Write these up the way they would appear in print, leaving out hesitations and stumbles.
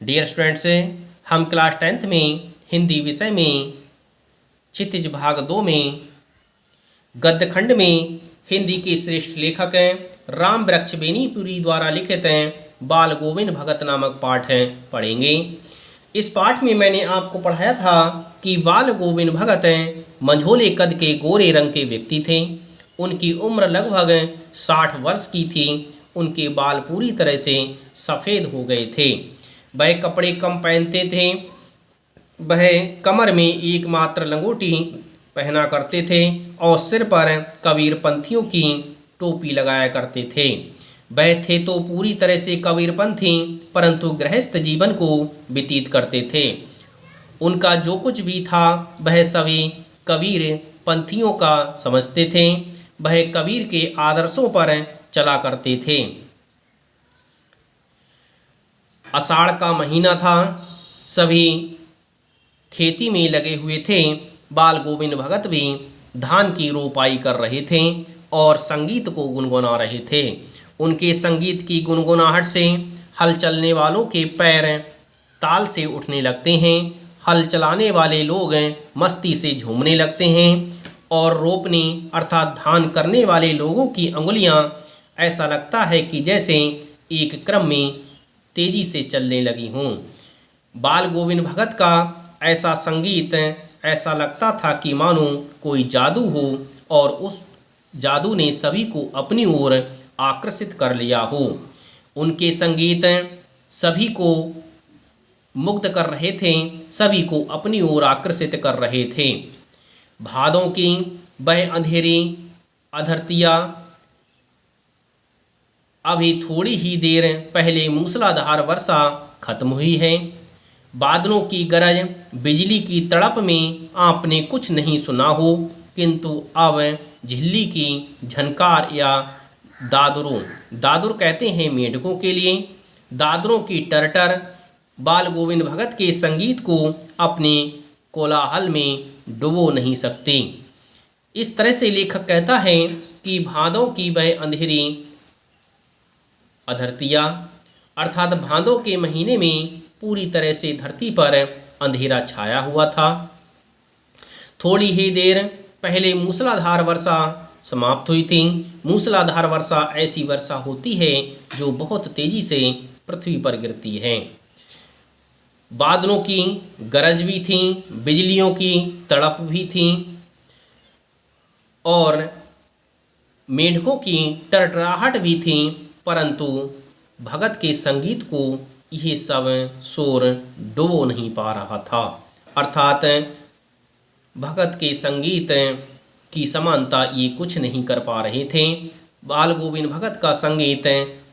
Dear students, हम class 10th में हिंदी विषय में क्षितिज भाग 2 में गद्य खंड में हिंदी के श्रेष्ठ लेखक राम वृक्ष बेनीपुरी द्वारा लिखित बाल गोविंद भगत नामक पाठ पढ़ेंगे। इस पाठ में मैंने आपको पढ़ाया था कि बाल गोविंद भगत मंझोले कद के गोरे रंग के व्यक्ति थे। उनकी उम्र लगभग 60 वर्ष की थी। उनके बाल पूरी तरह से सफ़ेद हो गए थे। वह कपड़े कम पहनते थे। वह कमर में एकमात्र लंगोटी पहना करते थे और सिर पर कबीरपंथियों की टोपी लगाया करते थे। वह थे तो पूरी तरह से कबीरपंथी, परंतु गृहस्थ जीवन को व्यतीत करते थे। उनका जो कुछ भी था वह सभी कबीर पंथियों का समझते थे। वह कबीर के आदर्शों पर चला करते थे। आषाढ़ का महीना था। सभी खेती में लगे हुए थे। बाल गोविंद भगत भी धान की रोपाई कर रहे थे और संगीत को गुनगुना रहे थे। उनके संगीत की गुनगुनाहट से हल चलने वालों के पैर ताल से उठने लगते हैं। हल चलाने वाले लोग मस्ती से झूमने लगते हैं और रोपनी अर्थात धान करने वाले लोगों की अंगुलियां ऐसा लगता है कि जैसे एक क्रम में तेजी से चलने लगी हों। बाल गोविंद भगत का ऐसा संगीत ऐसा लगता था कि मानो कोई जादू हो और उस जादू ने सभी को अपनी ओर आकर्षित कर लिया हो। उनके संगीत सभी को मुग्ध कर रहे थे, सभी को अपनी ओर आकर्षित कर रहे थे। भादों की वह अंधेरी अधरतिया अभी थोड़ी ही देर पहले मूसलाधार वर्षा खत्म हुई है। बादलों की गरज, बिजली की तड़प में आपने कुछ नहीं सुना हो, किंतु अब झिल्ली की झनकार या दादुर कहते हैं मेढकों के लिए, दादरों की टरटर बाल गोविंद भगत के संगीत को अपने कोलाहल में डुबो नहीं सकते। इस तरह से लेखक कहता है कि भादों की वह अंधेरी अधरतिया अर्थात भादों के महीने में पूरी तरह से धरती पर अंधेरा छाया हुआ था। थोड़ी ही देर पहले मूसलाधार वर्षा समाप्त हुई थी। मूसलाधार वर्षा ऐसी वर्षा होती है जो बहुत तेजी से पृथ्वी पर गिरती है। बादलों की गरज भी थी, बिजलियों की तड़प भी थी और मेढकों की टरटराहट भी थी, परंतु भगत के संगीत को यह सब शोर डुबो नहीं पा रहा था। अर्थात भगत के संगीत की समानता ये कुछ नहीं कर पा रहे थे। बाल गोविंद भगत का संगीत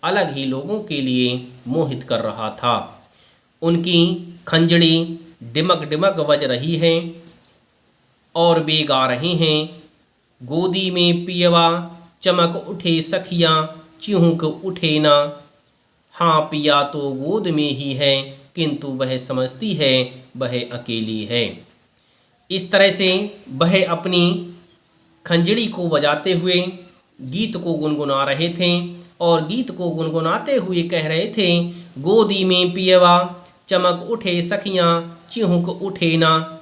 अलग ही लोगों के लिए मोहित कर रहा था। उनकी खंजड़ी डिमक डिमक बज रही है और वे गा रहे हैं, गोदी में पियवा चमक उठे सखियाँ चिहुक उठे ना, हाँ पिया तो गोद में ही है, किंतु वह समझती है वह अकेली है। इस तरह से वह अपनी खंजड़ी को बजाते हुए गीत को गुनगुना रहे थे और गीत को गुनगुनाते हुए कह रहे थे, गोदी में पियवा चमक उठे सखियाँ चिहुक उठे ना,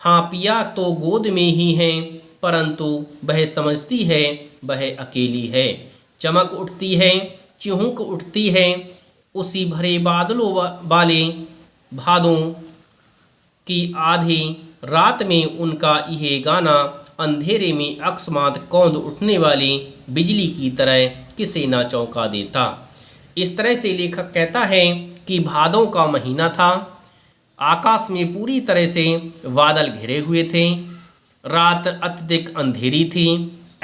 हाँ पिया तो गोद में ही है, परंतु वह समझती है वह अकेली है। चमक उठती है, चिहुक उठती है, उसी भरे बादलों वाले भादों की आधी रात में उनका यह गाना अंधेरे में अकस्मात कौंध उठने वाली बिजली की तरह किसे ना चौंका देता। इस तरह से लेखक कहता है कि भादों का महीना था। आकाश में पूरी तरह से बादल घिरे हुए थे। रात अत्यधिक अंधेरी थी।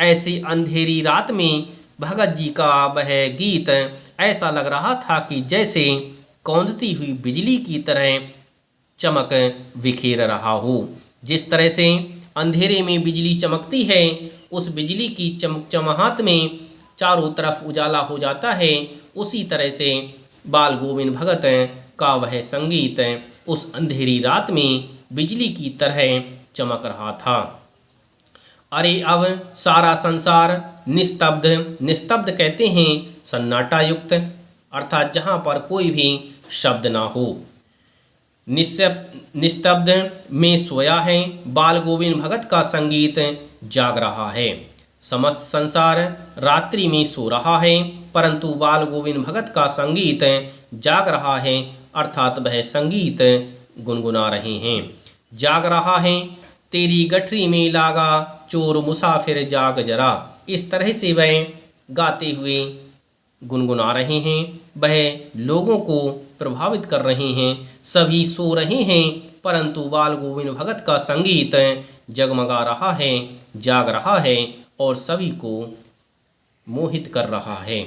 ऐसी अंधेरी रात में भगत जी का वह गीत ऐसा लग रहा था कि जैसे कौंधती हुई बिजली की तरह चमक बिखेर रहा हो। जिस तरह से अंधेरे में बिजली चमकती है, उस बिजली की चमचमाहट में चारों तरफ उजाला हो जाता है, उसी तरह से बाल गोविंद भगत का वह संगीत उस अंधेरी रात में बिजली की तरह चमक रहा था। अरे अब सारा संसार निस्तब्ध, निस्तब्ध कहते हैं सन्नाटा युक्त, अर्थात जहाँ पर कोई भी शब्द ना हो। निस्तब्ध में सोया है, बाल गोविंद भगत का संगीत जाग रहा है। समस्त संसार रात्रि में सो रहा है, परंतु बाल गोविंद भगत का संगीत जाग रहा है, अर्थात वह संगीत गुनगुना रहे हैं। जाग रहा है, तेरी गठरी में लागा चोर मुसाफिर जाग जरा। इस तरह से वह गाते हुए गुनगुना रहे हैं, वह लोगों को प्रभावित कर रहे हैं। सभी सो रहे हैं, परंतु बाल गोविंद भगत का संगीत जगमगा रहा है, जाग रहा है और सभी को मोहित कर रहा है।